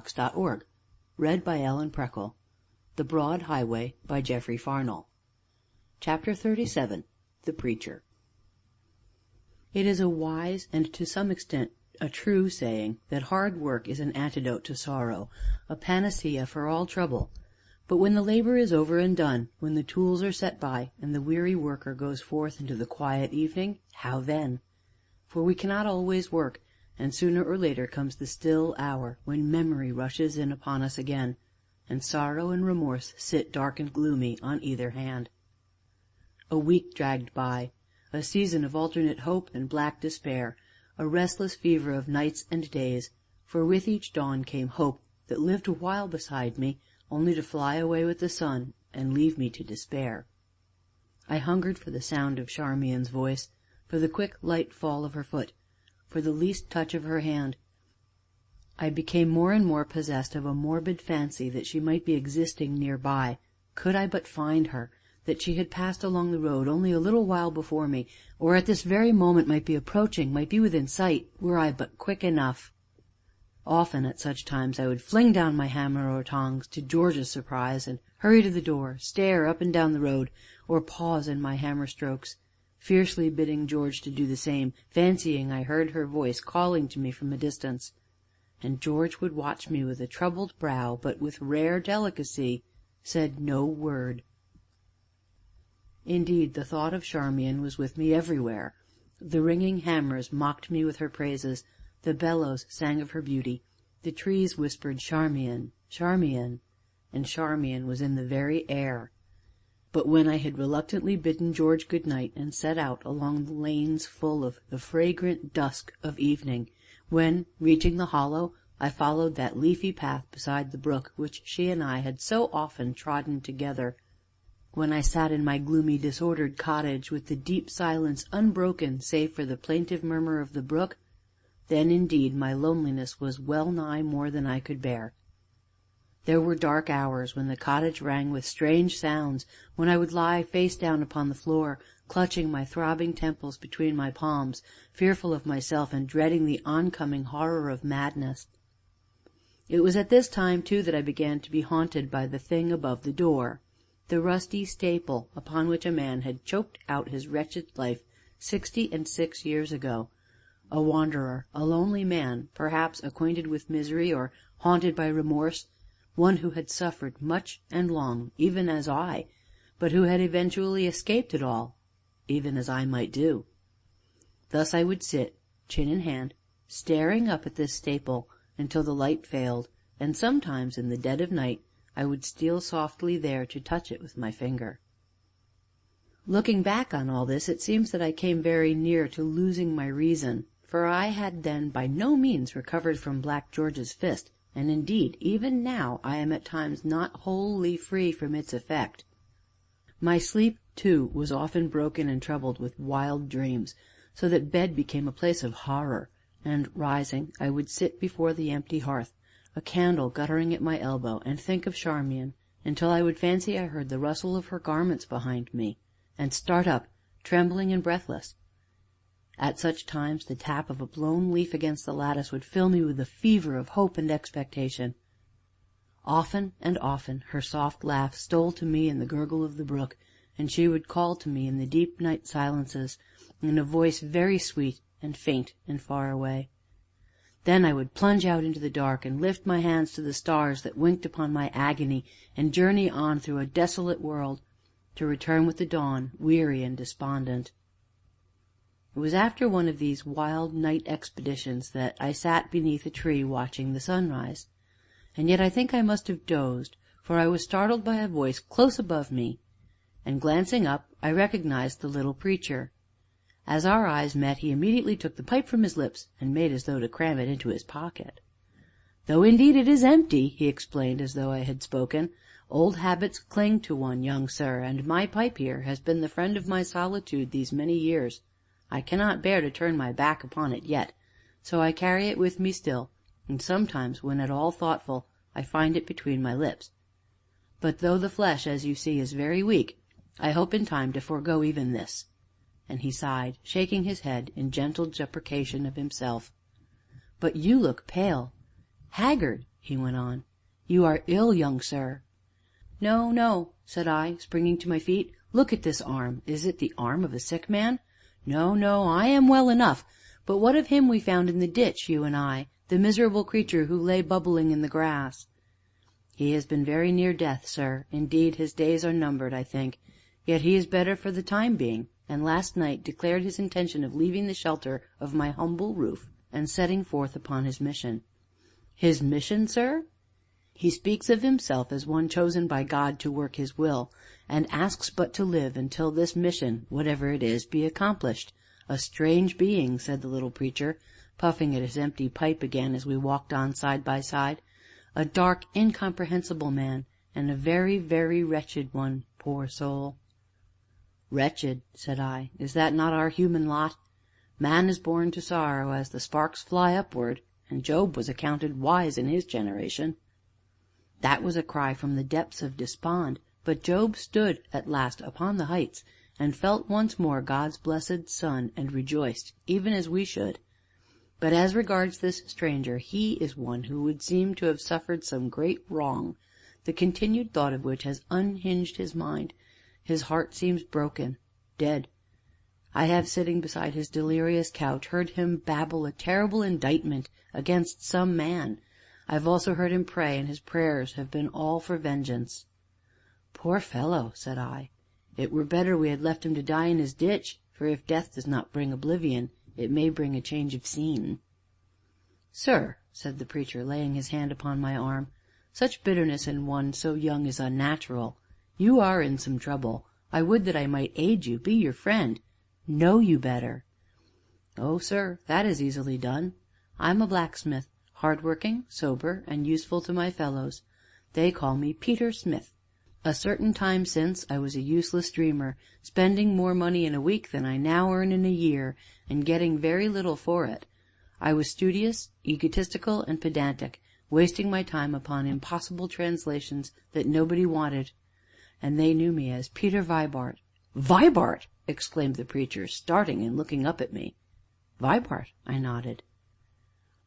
Audiobook. The Broad Highway, by Geoffrey Farnell. Chapter 37. The Preacher. It is a wise, and to some extent a true saying, that hard work is an antidote to sorrow, a panacea for all trouble. But when the labor is over and done, when the tools are set by, and the weary worker goes forth into the quiet evening, how then? For we cannot always work, and sooner or later comes the still hour when memory rushes in upon us again, and sorrow and remorse sit dark and gloomy on either hand. A week dragged by, a season of alternate hope and black despair, a restless fever of nights and days, for with each dawn came hope that lived a while beside me, only to fly away with the sun and leave me to despair. I hungered for the sound of Charmian's voice, for the quick light fall of her foot, for the least touch of her hand. I became more and more possessed of a morbid fancy that she might be existing near by, could I but find her, that she had passed along the road only a little while before me, or at this very moment might be approaching, might be within sight, were I but quick enough. Often at such times I would fling down my hammer or tongs, to George's surprise, and hurry to the door, stare up and down the road, or pause in my hammer strokes, fiercely bidding George to do the same, fancying I heard her voice calling to me from a distance. And George would watch me with a troubled brow, but with rare delicacy said no word. Indeed, the thought of Charmian was with me everywhere. The ringing hammers mocked me with her praises, the bellows sang of her beauty, the trees whispered Charmian, Charmian, and Charmian was in the very air. But when I had reluctantly bidden George good night, and set out along the lanes full of the fragrant dusk of evening, when, reaching the hollow, I followed that leafy path beside the brook which she and I had so often trodden together, when I sat in my gloomy, disordered cottage, with the deep silence unbroken save for the plaintive murmur of the brook, then indeed my loneliness was well nigh more than I could bear. There were dark hours when the cottage rang with strange sounds, when I would lie face down upon the floor, clutching my throbbing temples between my palms, fearful of myself and dreading the oncoming horror of madness. It was at this time, too, that I began to be haunted by the thing above the door, the rusty staple upon which a man had choked out his wretched life 66 years ago, a wanderer, a lonely man, perhaps acquainted with misery, or haunted by remorse, one who had suffered much and long, even as I, but who had eventually escaped it all, even as I might do. Thus I would sit, chin in hand, staring up at this staple until the light failed, and sometimes in the dead of night I would steal softly there to touch it with my finger. Looking back on all this, it seems that I came very near to losing my reason, for I had then by no means recovered from Black George's fist, and indeed even now I am at times not wholly free from its effect. My sleep, too, was often broken and troubled with wild dreams, so that bed became a place of horror, and, rising, I would sit before the empty hearth, a candle guttering at my elbow, and think of Charmian, until I would fancy I heard the rustle of her garments behind me, and start up, trembling and breathless. At such times the tap of a blown leaf against the lattice would fill me with a fever of hope and expectation. Often and often her soft laugh stole to me in the gurgle of the brook, and she would call to me in the deep night silences, in a voice very sweet and faint and far away. Then I would plunge out into the dark, and lift my hands to the stars that winked upon my agony, and journey on through a desolate world, to return with the dawn, weary and despondent. It was after one of these wild night expeditions that I sat beneath a tree watching the sunrise, and yet I think I must have dozed, for I was startled by a voice close above me, and, glancing up, I recognized the little Preacher. As our eyes met, he immediately took the pipe from his lips, and made as though to cram it into his pocket. "Though indeed it is empty," he explained, as though I had spoken. "Old habits cling to one, young sir, and my pipe here has been the friend of my solitude these many years. I cannot bear to turn my back upon it yet, so I carry it with me still, and sometimes, when at all thoughtful, I find it between my lips. But though the flesh, as you see, is very weak, I hope in time to forego even this." And he sighed, shaking his head in gentle deprecation of himself. "But you look pale, haggard, he went on. "You are ill, young sir." "No, no," said I, springing to my feet. "Look at this arm. Is it the arm of a sick man? No, no, I am well enough. But what of him we found in the ditch, you and I, the miserable creature who lay bubbling in the grass?" "He has been very near death, sir. Indeed, his days are numbered, I think. Yet he is better for the time being, and last night declared his intention of leaving the shelter of my humble roof and setting forth upon his mission." "His mission, sir?" "He speaks of himself as one chosen by God to work his will, and asks but to live until this mission, whatever it is, be accomplished. A strange being," said the little preacher, puffing at his empty pipe again as we walked on side by side. "A dark, incomprehensible man, and a very, very wretched one, poor soul." "Wretched," said I. "Is that not our human lot? Man is born to sorrow as the sparks fly upward, and Job was accounted wise in his generation." That was a cry from the depths of despond, but Job stood at last upon the heights, and felt once more God's blessed sun, and rejoiced, even as we should. But as regards this stranger, he is one who would seem to have suffered some great wrong, the continued thought of which has unhinged his mind. His heart seems broken, dead. I have, sitting beside his delirious couch, heard him babble a terrible indictment against some man. I have also heard him pray, and his prayers have been all for vengeance." "Poor fellow!" said I. "It were better we had left him to die in his ditch, for if death does not bring oblivion, it may bring a change of scene." "Sir," said the preacher, laying his hand upon my arm, "such bitterness in one so young is unnatural. You are in some trouble. I would that I might aid you, be your friend, know you better." "Oh, sir, that is easily done. I am a blacksmith, hard-working, sober, and useful to my fellows. They call me Peter Smith. A certain time since I was a useless dreamer, spending more money in a week than I now earn in a year, and getting very little for it. I was studious, egotistical, and pedantic, wasting my time upon impossible translations that nobody wanted, and they knew me as Peter Vibart." "Vibart!" exclaimed the preacher, starting and looking up at me. "Vibart," I nodded.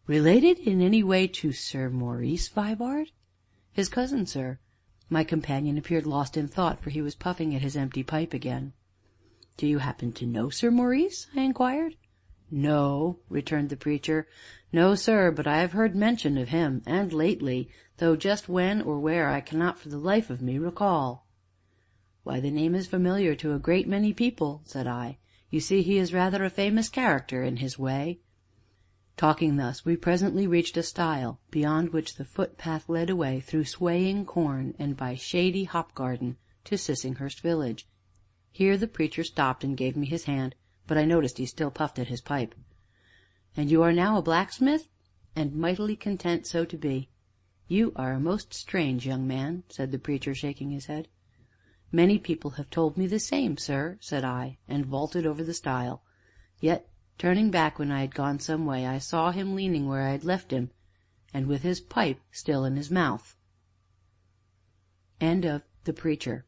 "Related in any way to Sir Maurice Vibart?" "His cousin, sir." My companion appeared lost in thought, for he was puffing at his empty pipe again. "Do you happen to know Sir Maurice?" I inquired. "No," returned the preacher. "No, sir, but I have heard mention of him, and lately, though just when or where I cannot for the life of me recall." "Why, the name is familiar to a great many people," said I. "You see, he is rather a famous character in his way." Talking thus, we presently reached a stile, beyond which the footpath led away through swaying corn and by shady hop garden to Sissinghurst village. Here the preacher stopped and gave me his hand, but I noticed he still puffed at his pipe. "And you are now a blacksmith?" "And mightily content so to be." "You are a most strange young man," said the preacher, shaking his head. "Many people have told me the same, sir," said I, and vaulted over the stile. Yet, turning back when I had gone some way, I saw him leaning where I had left him, and with his pipe still in his mouth. End of The Preacher.